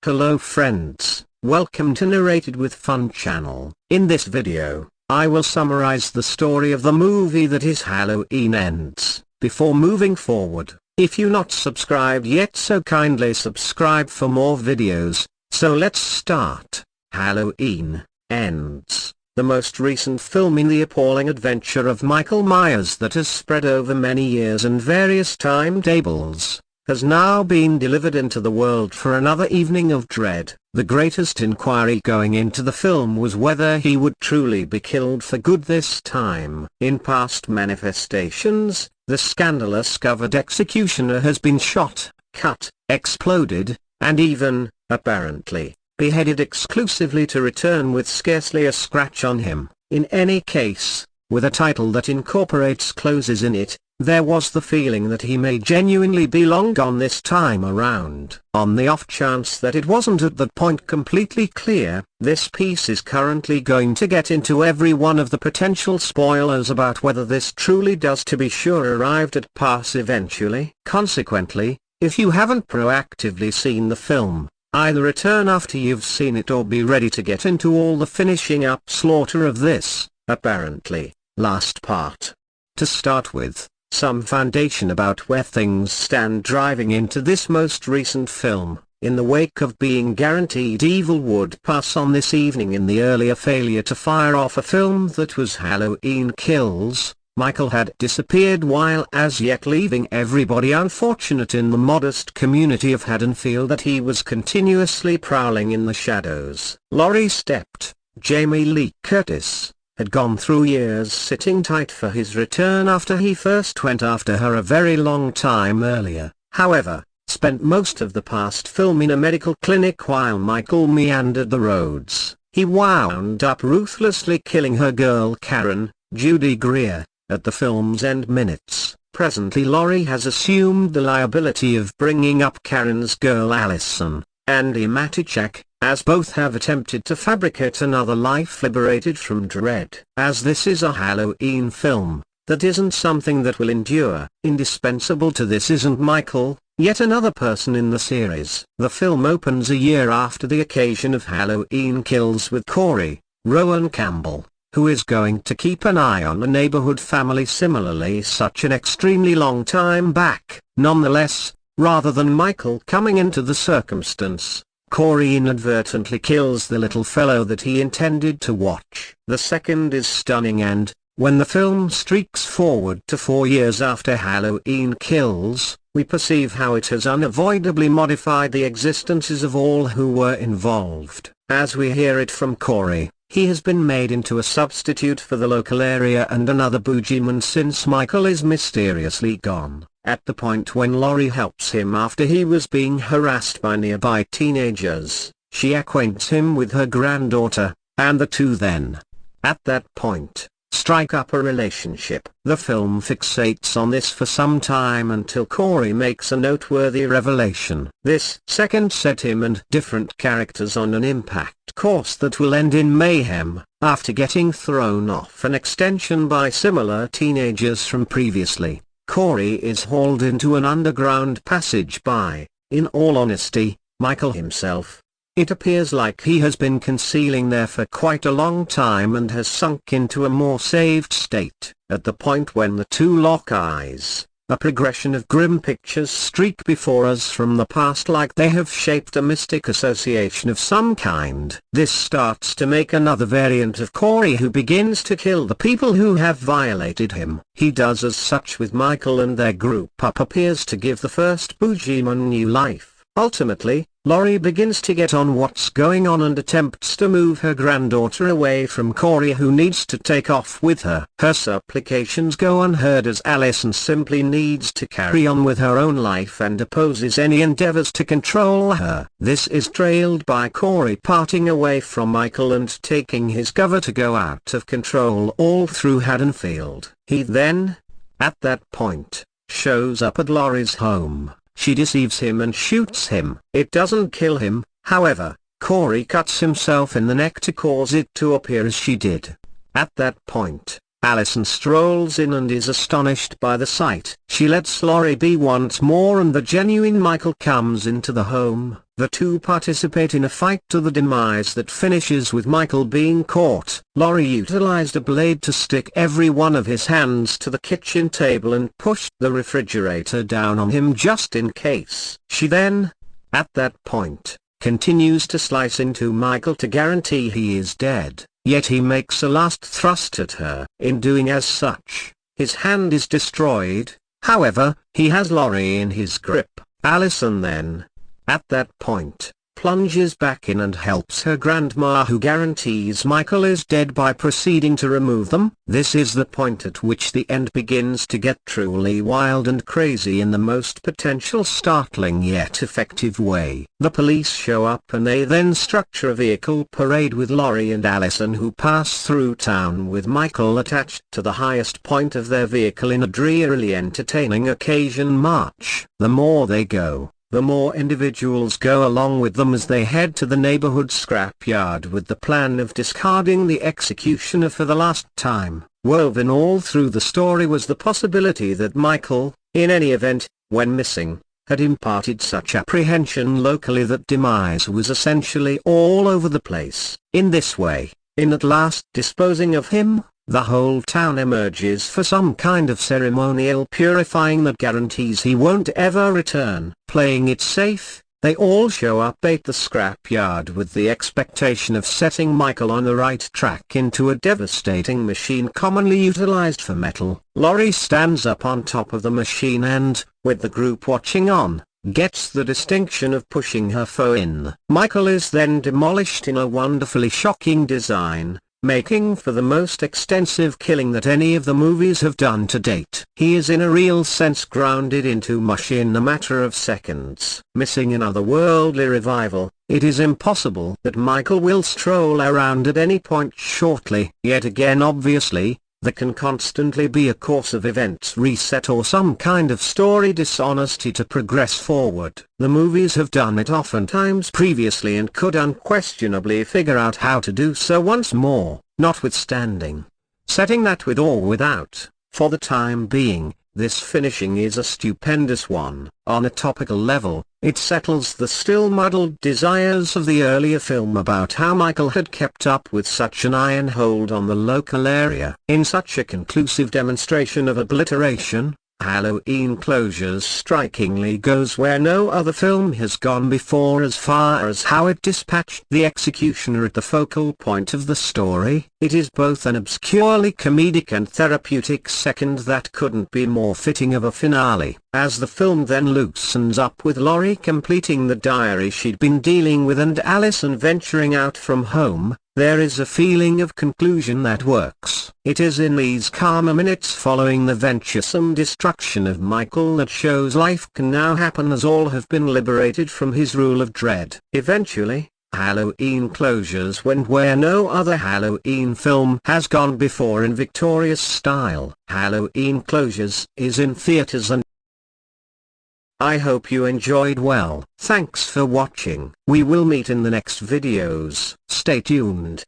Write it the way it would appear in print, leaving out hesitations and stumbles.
Hello friends, welcome to Narrated with Fun channel. In this video, I will summarize the story of the movie that is Halloween Ends. Before moving forward, if you not subscribed yet, so kindly subscribe for more videos. So let's start. Halloween Ends, the most recent film in the appalling adventure of Michael Myers that has spread over many years and various timetables, has now been delivered into the world for another evening of dread. The greatest inquiry going into the film was whether he would truly be killed for good this time. In past manifestations, the scandalous covered executioner has been shot, cut, exploded, and even, apparently, beheaded exclusively to return with scarcely a scratch on him. In any case, with a title that incorporates closes in it, there was the feeling that he may genuinely be long gone this time around. On the off chance that it wasn't at that point completely clear, this piece is currently going to get into every one of the potential spoilers about whether this truly does to be sure arrived at pass eventually. Consequently, if you haven't proactively seen the film, either return after you've seen it or be ready to get into all the finishing up slaughter of this, apparently, last part. To start with, some foundation about where things stand driving into this most recent film. In the wake of being guaranteed evil would pass on this evening in the earlier failure to fire off a film that was Halloween Kills, Michael had disappeared while as yet leaving everybody unfortunate in the modest community of Haddonfield that he was continuously prowling in the shadows. Laurie Stepped, Jamie Lee Curtis, had gone through years sitting tight for his return after he first went after her a very long time earlier. However, spent most of the past film in a medical clinic while Michael meandered the roads. He wound up ruthlessly killing her girl Karen, Judy Greer, at the film's end minutes. Presently Laurie has assumed the liability of bringing up Karen's girl Allison, Andy Matichak, as both have attempted to fabricate another life liberated from dread. As this is a Halloween film, that isn't something that will endure. Indispensable to this isn't Michael, yet another person in the series. The film opens a year after the occasion of Halloween Kills with Corey, Rowan Campbell, who is going to keep an eye on a neighborhood family similarly such an extremely long time back. Nonetheless, rather than Michael coming into the circumstance, Corey inadvertently kills the little fellow that he intended to watch. The second is stunning and, when the film streaks forward to 4 years after Halloween Kills, we perceive how it has unavoidably modified the existences of all who were involved. As we hear it from Corey, he has been made into a substitute for the local area and another boogeyman since Michael is mysteriously gone. At the point when Laurie helps him after he was being harassed by nearby teenagers, she acquaints him with her granddaughter, and the two then, at that point, strike up a relationship. The film fixates on this for some time until Corey makes a noteworthy revelation. This second set him and different characters on an impact course that will end in mayhem. After getting thrown off an extension by similar teenagers from previously, Corey is hauled into an underground passage by, in all honesty, Michael himself. It appears like he has been concealing there for quite a long time and has sunk into a more saved state. At the point when the two lock eyes, a progression of grim pictures streak before us from the past like they have shaped a mystic association of some kind. This starts to make another variant of Corey who begins to kill the people who have violated him. He does as such with Michael and their group up appears to give the first boogeyman new life. Ultimately, Laurie begins to get on what's going on and attempts to move her granddaughter away from Corey who needs to take off with her. Her supplications go unheard as Allison simply needs to carry on with her own life and opposes any endeavors to control her. This is trailed by Corey parting away from Michael and taking his cover to go out of control all through Haddonfield. He then, at that point, shows up at Laurie's home. She deceives him and shoots him. It doesn't kill him, however. Corey cuts himself in the neck to cause it to appear as she did. At that point, Allison strolls in and is astonished by the sight. She lets Laurie be once more and the genuine Michael comes into the home. The two participate in a fight to the demise that finishes with Michael being caught. Laurie utilized a blade to stick every one of his hands to the kitchen table and pushed the refrigerator down on him just in case. She then, at that point, continues to slice into Michael to guarantee he is dead, yet he makes a last thrust at her. In doing as such, his hand is destroyed. However, he has Laurie in his grip. Allison then, at that point, plunges back in and helps her grandma, who guarantees Michael is dead by proceeding to remove them. This is the point at which the end begins to get truly wild and crazy in the most potential startling yet effective way. The police show up and they then structure a vehicle parade with Laurie and Allison, who pass through town with Michael attached to the highest point of their vehicle in a drearily entertaining occasion march. The more they go, the more individuals go along with them as they head to the neighborhood scrapyard with the plan of discarding the executioner for the last time. Woven all through the story was the possibility that Michael, in any event, when missing, had imparted such apprehension locally that demise was essentially all over the place. In this way, in at last disposing of him, the whole town emerges for some kind of ceremonial purifying that guarantees he won't ever return. Playing it safe, they all show up at the scrapyard with the expectation of setting Michael on the right track into a devastating machine commonly utilized for metal. Laurie stands up on top of the machine and, with the group watching on, gets the distinction of pushing her foe in. Michael is then demolished in a wonderfully shocking design, making for the most extensive killing that any of the movies have done to date. He is in a real sense grounded into mush in a matter of seconds. Missing an otherworldly revival, it is impossible that Michael will stroll around at any point shortly. Yet again, obviously, there can constantly be a course of events reset or some kind of story dishonesty to progress forward. The movies have done it oftentimes previously and could unquestionably figure out how to do so once more. Notwithstanding, setting that with or without, for the time being, this finishing is a stupendous one. On a topical level, it settles the still muddled desires of the earlier film about how Michael had kept up with such an iron hold on the local area. In such a conclusive demonstration of obliteration, Halloween Closures strikingly goes where no other film has gone before as far as how it dispatched the executioner at the focal point of the story. It is both an obscurely comedic and therapeutic second that couldn't be more fitting of a finale. As the film then loosens up with Laurie completing the diary she'd been dealing with and Allison venturing out from home, there is a feeling of conclusion that works. It is in these calmer minutes following the venturesome destruction of Michael that shows life can now happen as all have been liberated from his rule of dread. Eventually, Halloween Closures went where no other Halloween film has gone before in victorious style. Halloween Closures is in theaters and I hope you enjoyed well. Thanks for watching. We will meet in the next videos. Stay tuned.